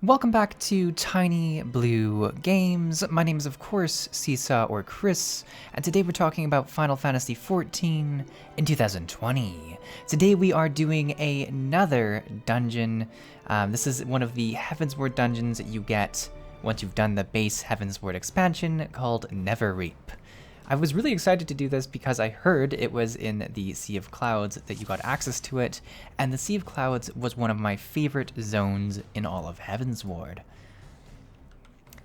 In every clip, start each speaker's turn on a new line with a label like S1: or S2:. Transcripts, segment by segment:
S1: Welcome back to TinyBlueGames. My name is, of course, Csaw or Chris, and today we're talking about Final Fantasy XIV in 2020. Today we are doing another dungeon. This is one of the Heavensward dungeons that you get once you've done the base Heavensward expansion called Neverreap. I was really excited to do this because I heard it was in the Sea of Clouds that you got access to it, and the Sea of Clouds was one of my favorite zones in all of Heavensward.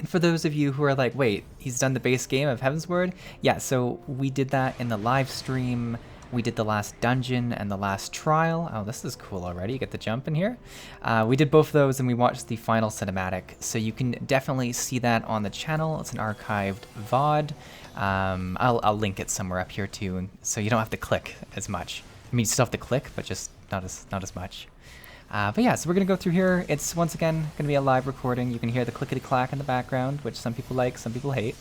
S1: And for those of you who are like, wait, he's done the base game of Heavensward? Yeah, so we did that in the live stream. We did the last dungeon and the last trial. Oh, this is cool already. You get the jump in here. We did both of those and we watched the final cinematic. So you can definitely see that on the channel. It's an archived VOD. I'll link it somewhere up here too, so you don't have to click as much. I mean, you still have to click, but just not as much. But yeah, so we're gonna go through here. It's once again gonna be a live recording. You can hear the clickety clack in the background, which some people like, some people hate.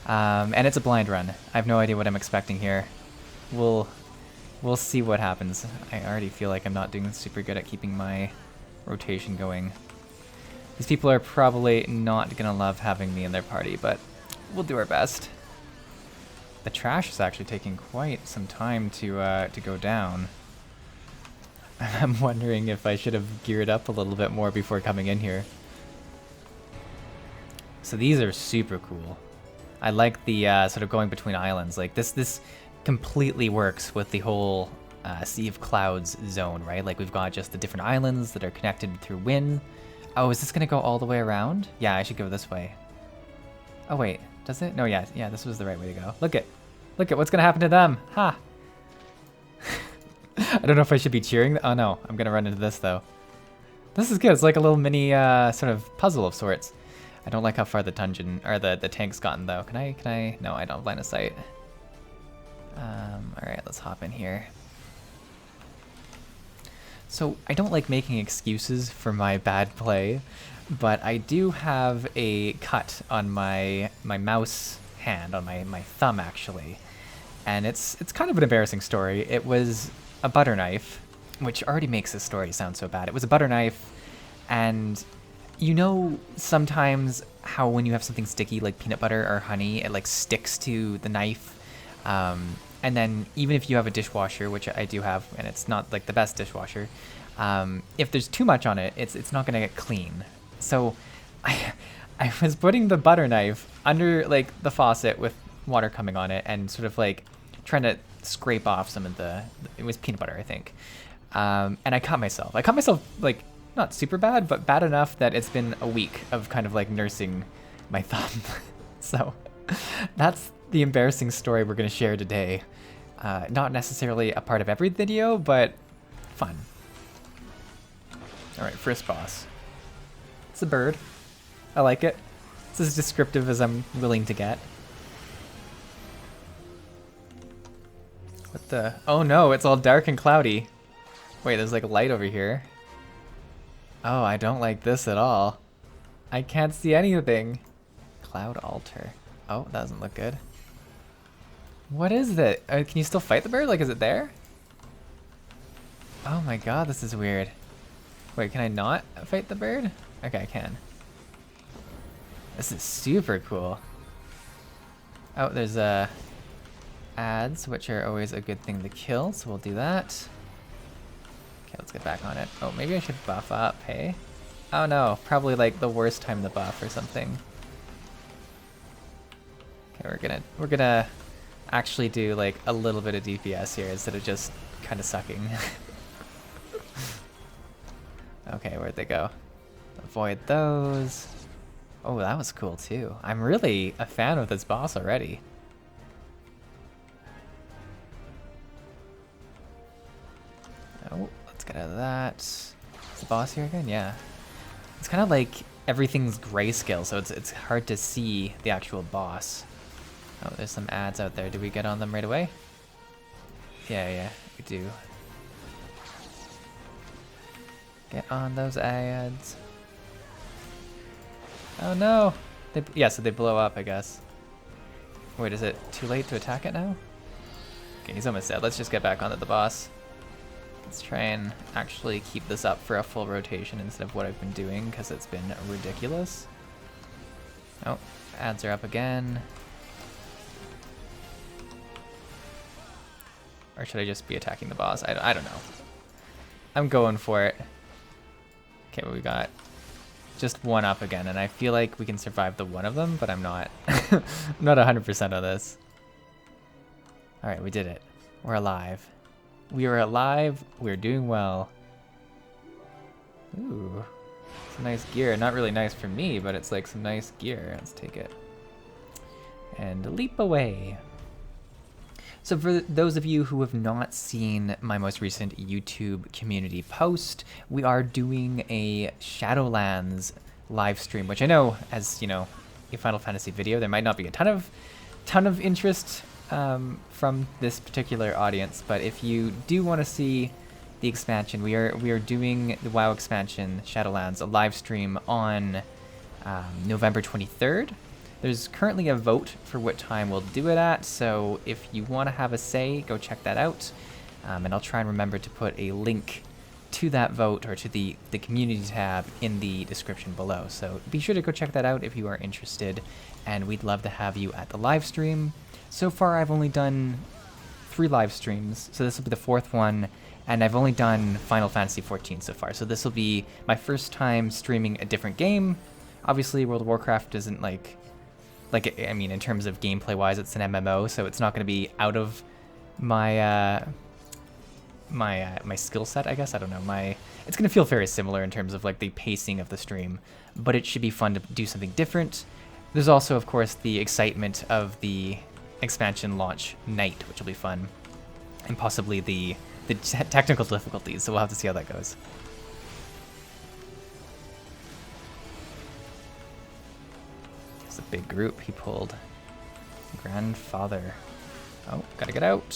S1: And it's a blind run. I have no idea what I'm expecting here. We'll see what happens. I already feel like I'm not doing super good at keeping my rotation going. These people are probably not gonna love having me in their party, but we'll do our best. The trash is actually taking quite some time to go down. I'm wondering if I should have geared up a little bit more before coming in here. So these are super cool. I like the sort of going between islands. Like this completely works with the whole Sea of Clouds zone, right? Like we've got just the different islands that are connected through wind. Oh, is this gonna go all the way around? Yeah, I should go this way. Oh wait, does it? No, yeah, this was the right way to go. Look at what's gonna happen to them. Ha! I don't know if I should be cheering. Oh no, I'm gonna run into this though. This is good. It's like a little mini sort of puzzle of sorts. I don't like how far the dungeon or the tank's gotten though. Can I? No, I don't have line of sight. All right, let's hop in here. So I don't like making excuses for my bad play, but I do have a cut on my mouse hand, on my thumb actually, and it's kind of an embarrassing story. It was a butter knife, which already makes this story sound so bad. It was a butter knife, and you know sometimes how when you have something sticky like peanut butter or honey, it like sticks to the knife. And then even if you have a dishwasher, which I do have, and it's not like the best dishwasher, if there's too much on it, it's not gonna get clean. So I was putting the butter knife under like the faucet with water coming on it and sort of like trying to scrape off some of it was peanut butter, I think. And I cut myself. I cut myself like not super bad, but bad enough that it's been a week of kind of like nursing my thumb. So that's the embarrassing story we're going to share today. Not necessarily a part of every video, but fun. All right, first boss. It's a bird. I like it. It's as descriptive as I'm willing to get. What the? Oh no, it's all dark and cloudy. Wait, there's like a light over here. Oh, I don't like this at all. I can't see anything. Cloud altar. Oh, that doesn't look good. What is that? Can you still fight the bird? Like, is it there? Oh my god, this is weird. Wait, can I not fight the bird? Okay, I can. This is super cool. Oh, there's ads, which are always a good thing to kill, so we'll do that. Okay, let's get back on it. Oh, maybe I should buff up, hey? Oh no, probably like the worst time to buff or something. Okay, we're gonna actually do like a little bit of DPS here instead of just kind of sucking. Okay, where'd they go? Avoid those. Oh, that was cool too. I'm really a fan of this boss already. Oh, let's get out of that. Is the boss here again? Yeah. It's kind of like everything's grayscale, so it's hard to see the actual boss. Oh, there's some ads out there. Do we get on them right away? Yeah, we do. Get on those ads. Oh no! Yeah, so they blow up, I guess. Wait, is it too late to attack it now? Okay, he's almost dead. Let's just get back onto the boss. Let's try and actually keep this up for a full rotation instead of what I've been doing, because it's been ridiculous. Oh, ads are up again. Or should I just be attacking the boss? I don't know. I'm going for it. Okay, well, we got just one up again, and I feel like we can survive the one of them, but I'm not. I'm not 100% on this. All right, we did it. We're alive. We are alive. We're doing well. Ooh, some nice gear. Not really nice for me, but it's like some nice gear. Let's take it. And leap away. So for those of you who have not seen my most recent YouTube community post, we are doing a Shadowlands live stream, which I know, as you know, a Final Fantasy video, there might not be a ton of interest from this particular audience, but if you do want to see the expansion, we are doing the WoW expansion Shadowlands, a live stream on November 23rd. There's currently a vote for what time we'll do it at, so if you want to have a say, go check that out. And I'll try and remember to put a link to that vote, or to the community tab, in the description below. So be sure to go check that out if you are interested, and we'd love to have you at the live stream. So far, I've only done 3 live streams, so this will be the 4th one, and I've only done Final Fantasy XIV so far. So this will be my first time streaming a different game. Obviously, World of Warcraft isn't like I mean, in terms of gameplay-wise, it's an MMO, so it's not going to be out of my my skill set, I guess. I don't know. It's going to feel very similar in terms of like the pacing of the stream, but it should be fun to do something different. There's also, of course, the excitement of the expansion launch night, which will be fun, and possibly the technical difficulties. So we'll have to see how that goes. A big group he pulled. Grandfather. Oh, gotta get out.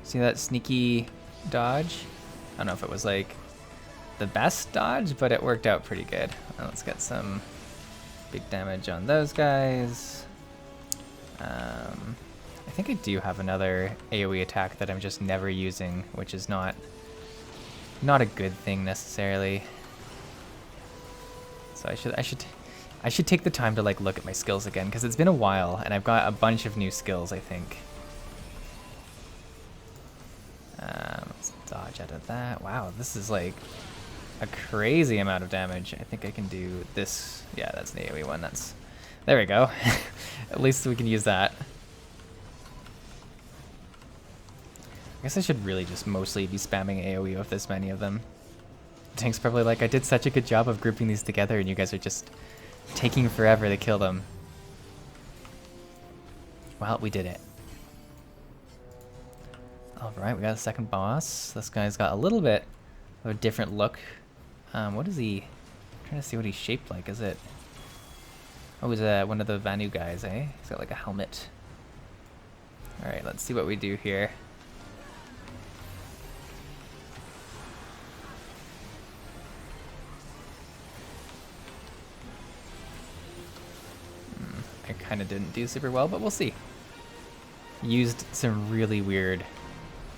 S1: See that sneaky dodge? I don't know if it was like the best dodge, but it worked out pretty good. Well, let's get some big damage on those guys. I think I do have another AoE attack that I'm just never using, which is not a good thing necessarily. So I should take the time to like look at my skills again, because it's been a while and I've got a bunch of new skills, I think. Let's dodge out of that. Wow, this is like a crazy amount of damage. I think I can do this. Yeah, that's an AoE one. There we go. At least we can use that. I guess I should really just mostly be spamming AoE with this many of them. Tank's probably like, I did such a good job of grouping these together and you guys are just taking forever to kill them. Well, we did it. Alright, we got a second boss. This guy's got a little bit of a different look. What is he? I'm trying to see what he's shaped like. Is it... Oh, he's one of the Vanu guys, eh? He's got like a helmet. Alright, let's see what we do here. I kind of didn't do super well, but we'll see. Used some really weird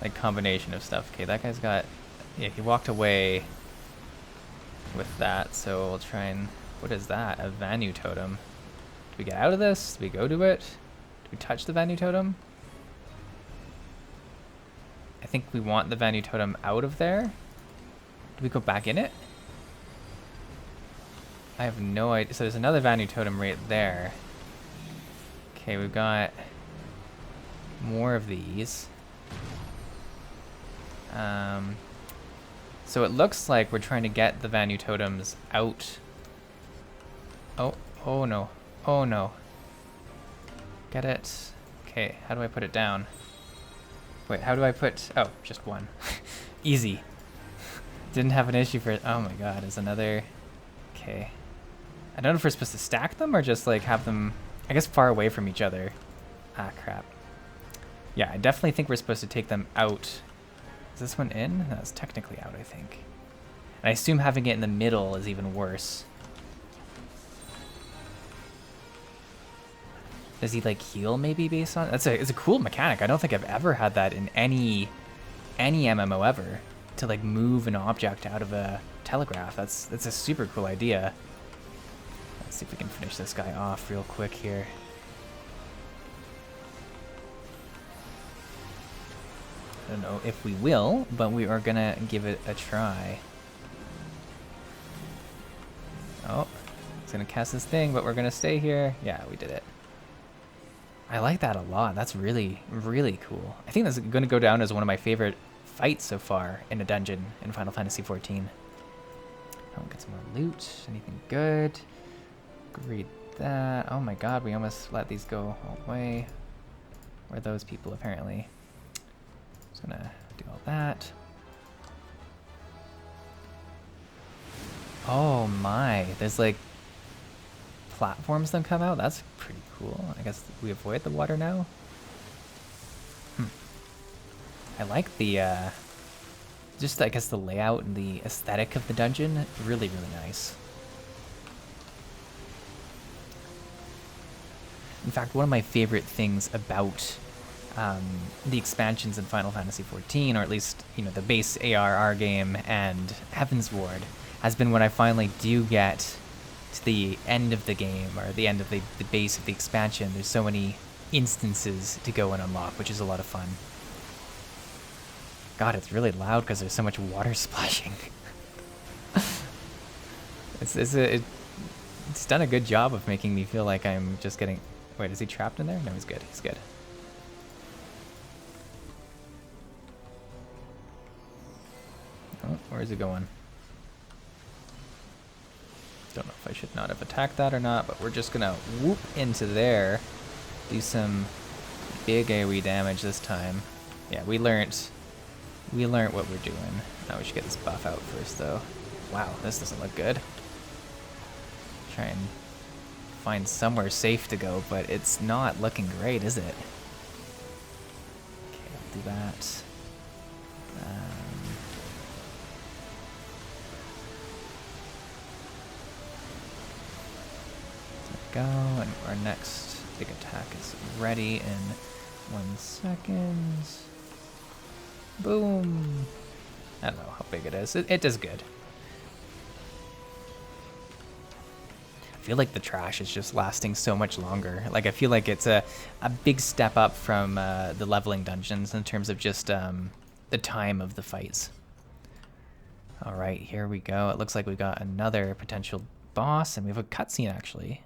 S1: like combination of stuff. Okay, that guy's got... Yeah, he walked away with that, so we'll try and... What is that? A Vanu totem. Do we get out of this? Do we go to it? Do we touch the Vanu totem? I think we want the Vanu totem out of there. Do we go back in it? I have no idea. So there's another Vanu totem right there. Okay, we've got more of these. So it looks like we're trying to get the Vanu totems out. Oh no. Oh no. Get it. Okay, how do I put it down? Wait, how do I put... Oh, just one. Easy. Didn't have an issue for... Oh my god, there's another... Okay. I don't know if we're supposed to stack them or just like have them... I guess far away from each other. Ah, crap. Yeah, I definitely think we're supposed to take them out. Is this one in? No, it's technically out, I think. And I assume having it in the middle is even worse. Does he like heal maybe based on... It's a cool mechanic. I don't think I've ever had that in any MMO ever. to like move an object out of a telegraph. That's a super cool idea. Let's see if we can finish this guy off real quick here. I don't know if we will, but we are gonna give it a try. Oh, it's gonna cast this thing, but we're gonna stay here. Yeah, we did it. I like that a lot. That's really, really cool. I think that's gonna go down as one of my favorite fights so far in a dungeon in Final Fantasy XIV. Oh, get some more loot. Anything good? Read that. Oh my god, we almost let these go all the way. Where are those people, apparently? Just gonna do all that. Oh my, there's like platforms that come out. That's pretty cool. I guess we avoid the water now. I like the just I guess the layout and the aesthetic of the dungeon. Really, really nice. In fact, one of my favorite things about the expansions in Final Fantasy XIV, or at least, you know, the base ARR game and Heavensward, has been when I finally do get to the end of the game, or the end of the base of the expansion. There's so many instances to go and unlock, which is a lot of fun. God, it's really loud because there's so much water splashing. It's done a good job of making me feel like I'm just getting... Wait, is he trapped in there? No, he's good. He's good. Oh, where is he going? Don't know if I should not have attacked that or not, but we're just gonna whoop into there. Do some big AoE damage this time. Yeah, we learned what we're doing. Now we should get this buff out first, though. Wow, this doesn't look good. Try and find somewhere safe to go, but it's not looking great, is it? Okay, I'll do that. There we go, and our next big attack is ready in 1 second. Boom! I don't know how big it is. It does good. I feel like the trash is just lasting so much longer. Like, I feel like it's a big step up from the leveling dungeons in terms of just the time of the fights. Alright, here we go. It looks like we got another potential boss, and we have a cutscene, actually.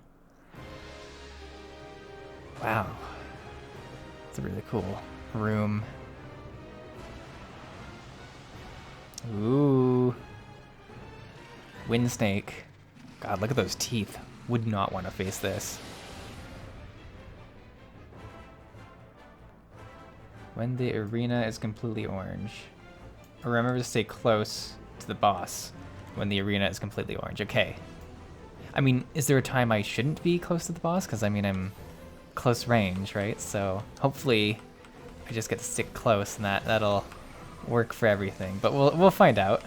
S1: Wow. It's a really cool room. Ooh. Wind snake. God, look at those teeth. Would not want to face this. When the arena is completely orange. Remember to stay close to the boss when the arena is completely orange. Okay. I mean, is there a time I shouldn't be close to the boss? Because, I mean, I'm close range, right? So, hopefully, I just get to stick close and that'll work for everything. But we'll find out.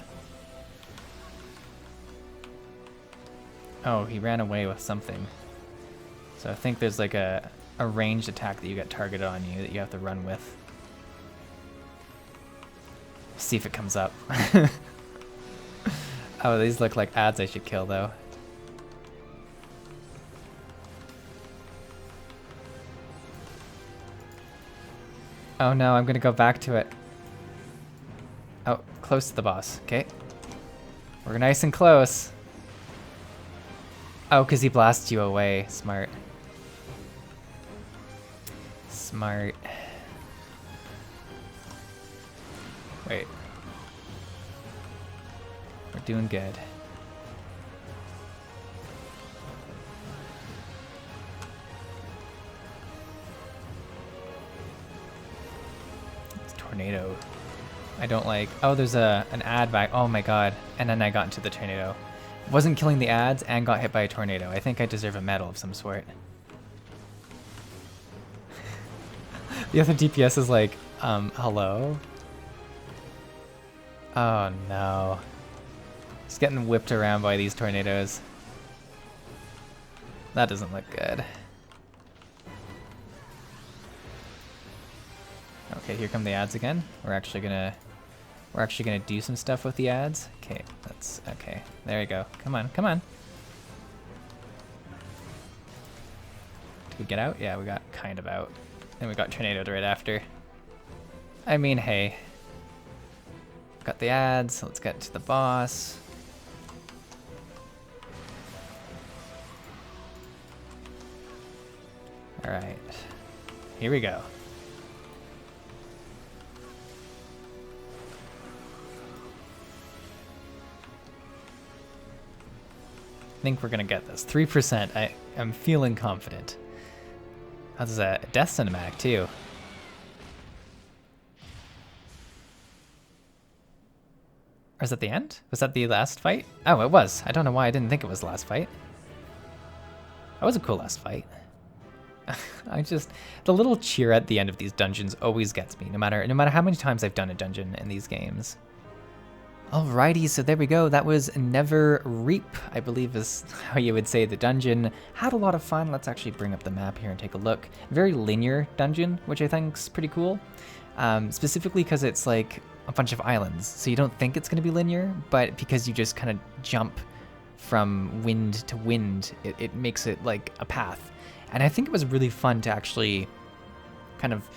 S1: Oh, he ran away with something. So I think there's like a ranged attack that you get targeted on you that you have to run with. See if it comes up. Oh, these look like ads I should kill, though. Oh no, I'm gonna go back to it. Oh, close to the boss. Okay. We're nice and close. Oh, because he blasts you away. Smart. Smart. Wait. We're doing good. It's tornado. I don't like... Oh, there's an ad back. Oh my god. And then I got into the tornado. Wasn't killing the ads and got hit by a tornado. I think I deserve a medal of some sort. The other DPS is like, hello? Oh no. Just getting whipped around by these tornadoes. That doesn't look good. Okay, here come the ads again. We're actually gonna We're actually gonna do some stuff with the ads. Okay, okay. There we go. Come on, come on. Did we get out? Yeah, we got kind of out. And we got tornadoed right after. I mean, hey. Got the ads, so let's get to the boss. Alright. Here we go. I think we're gonna get this. 3%. I'm feeling confident. That's a death cinematic too. Or is that the end? Was that the last fight? Oh, it was. I don't know why I didn't think it was the last fight. That was a cool last fight. The little cheer at the end of these dungeons always gets me, no matter how many times I've done a dungeon in these games. Alrighty, so there we go. That was Neverreap, I believe is how you would say the dungeon. Had a lot of fun. Let's actually bring up the map here and take a look. Very linear dungeon, which I think is pretty cool. Specifically because it's like a bunch of islands, so you don't think it's going to be linear, but because you just kind of jump from wind to wind, it makes it like a path. And I think it was really fun to actually kind of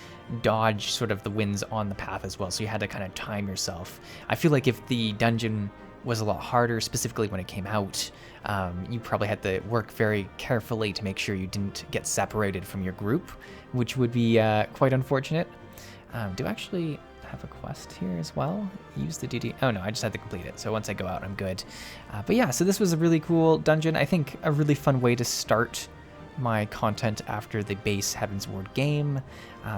S1: dodge sort of the winds on the path as well, so you had to kind of time yourself. I feel like if the dungeon was a lot harder, specifically when it came out, you probably had to work very carefully to make sure you didn't get separated from your group, which would be quite unfortunate. Do I actually have a quest here as well? Use the DD. Oh no, I just had to complete it, so once I go out, I'm good. But yeah, so this was a really cool dungeon. I think a really fun way to start my content after the base Heavensward game.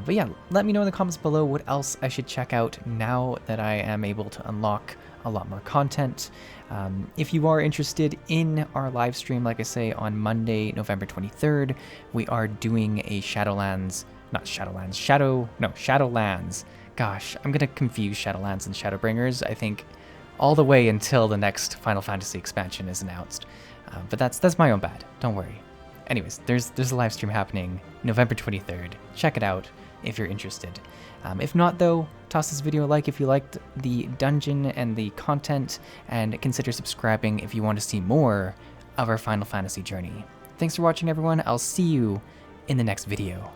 S1: But yeah, let me know in the comments below what else I should check out now that I am able to unlock a lot more content. If you are interested in our live stream, like I say, on Monday, November 23rd, we are doing a Shadowlands. Gosh, I'm gonna confuse Shadowlands and Shadowbringers, I think, all the way until the next Final Fantasy expansion is announced. But that's my own bad, don't worry. Anyways, there's a live stream happening November 23rd. Check it out if you're interested. If not though, toss this video a like if you liked the dungeon and the content, and consider subscribing if you want to see more of our Final Fantasy journey. Thanks for watching everyone, I'll see you in the next video.